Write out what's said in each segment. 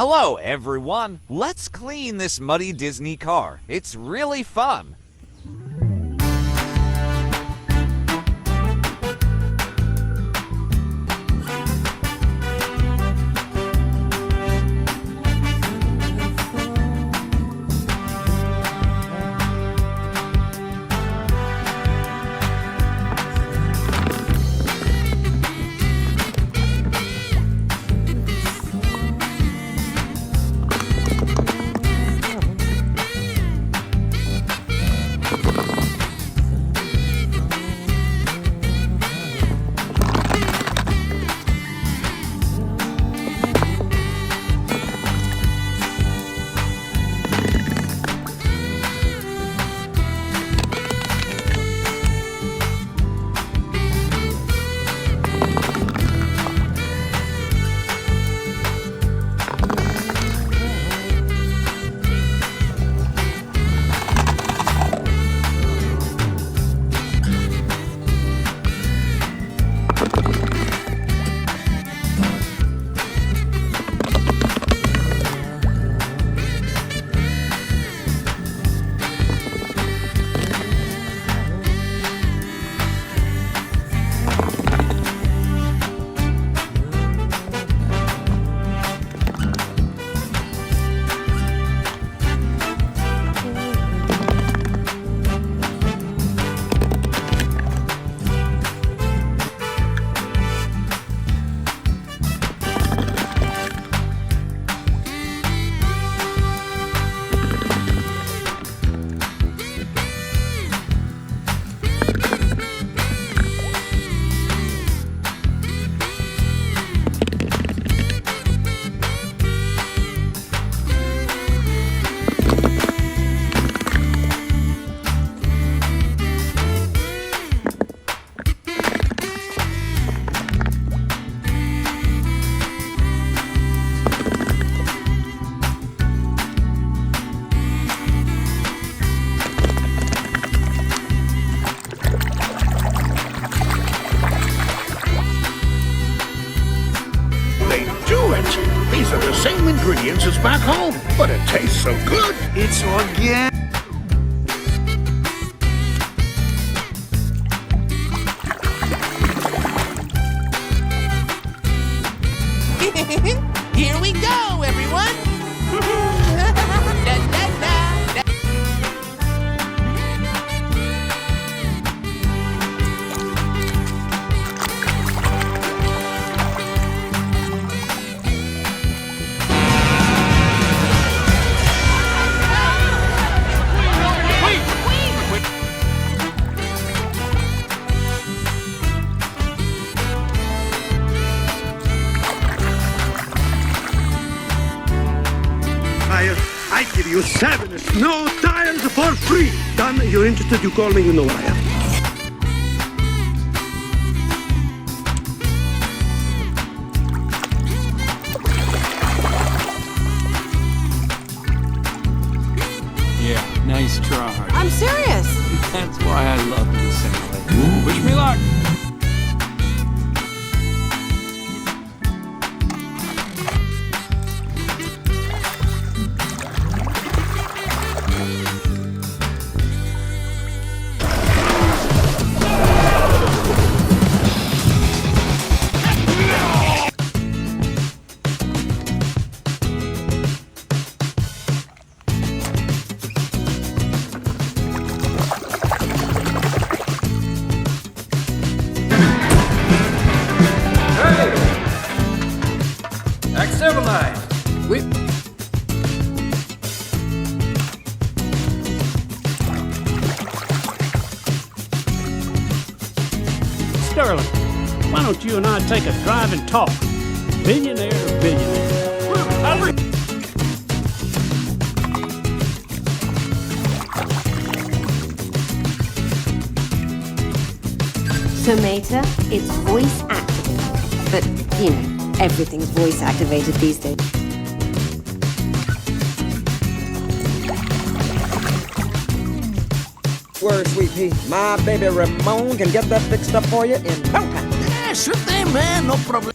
Hello, everyone. Let's clean this muddy Disney car. It's really fun. These are the same ingredients as back home, but it tastes so good. It's organic. Here we go, everyone! Da, da, da, da. I give you 7 snow tires for free. Done. You're interested, you call me, you know where I am. Yeah, nice try. I'm serious. That's why I love you, Sally. Wish me luck. Sterling, why don't you and I take a drive and talk? Billionaire to billionaire. Tomica, it's voice activated. But, you know, everything's voice activated these days. Word, sweet pea. My baby Ramon can get that fixed up for you in no time. Yeah, sure thing, man. No problem.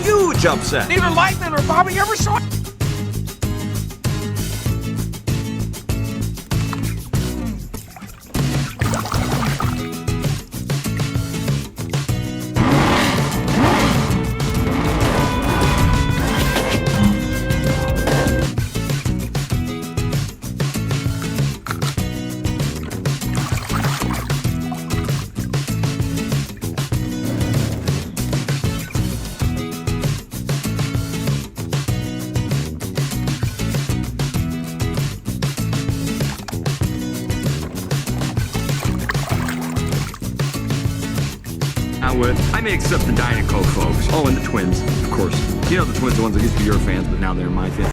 huge upset. Neither Lightning or Bobby ever saw it. I may accept the Dynaco folks. Oh, and the twins, of course. You know the twins, the ones that used to be your fans, but now they're my fans.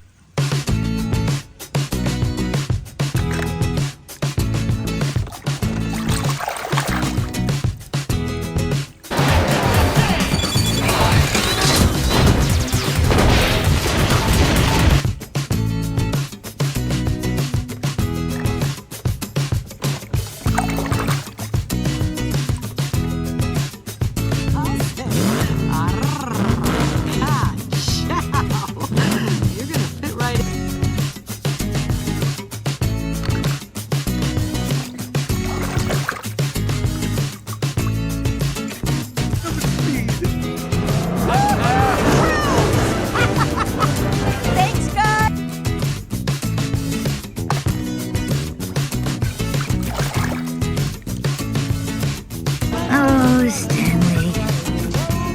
Oh, Stanley.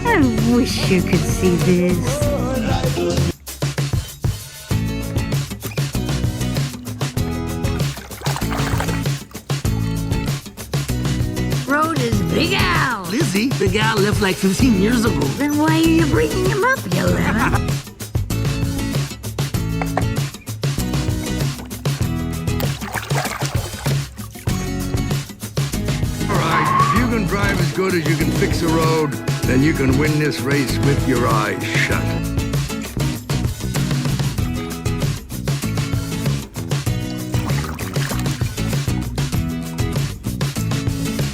I wish you could see this. Road is Big Al. Lizzie, Big Al left like 15 years ago. Then why are you bringing him up, you lemon? Drive as good as you can fix a road, then you can win this race with your eyes shut.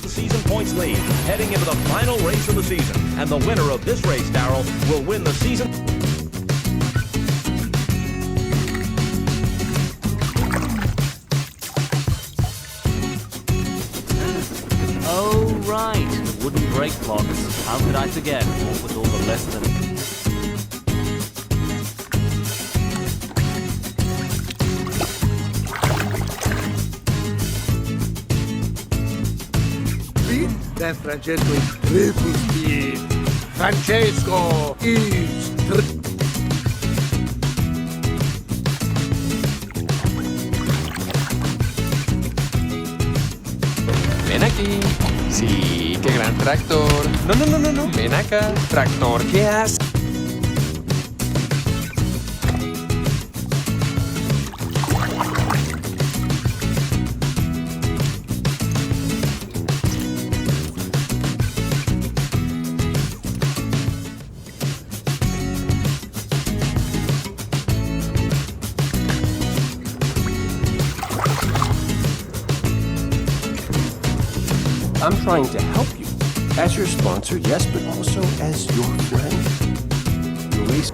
Season points lead, heading into the final race of the season. And the winner of this race, Darryl, will win the season. Oh, right. The wooden brake clogs. How could I forget? What with all the less than... Then Francesco is triple speed. Francesco is Ven aquí. Sí, qué gran tractor. No. Ven acá. Tractor, ¿qué haces? I'm trying to help you. As your sponsor, yes, but also as your friend. Your race.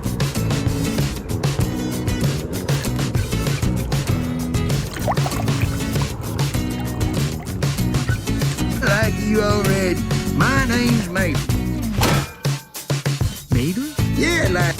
Like you already. My name's Maple. Maple? Yeah, like...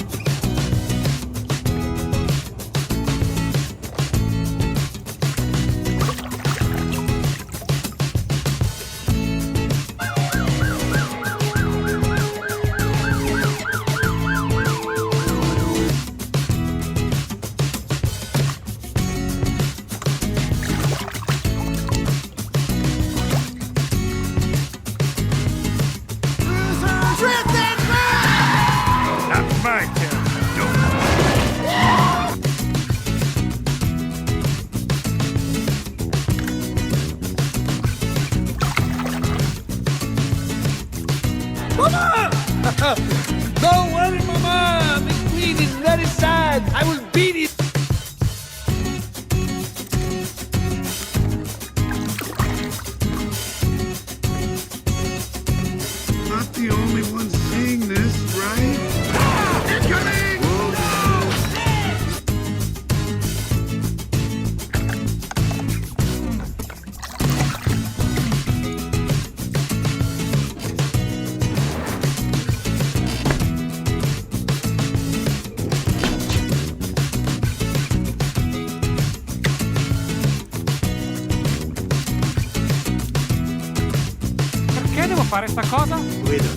Don't worry, Mama. The queen is very sad. I will beat it. Not the only one seeing this, right? devo fare sta cosa? Guido,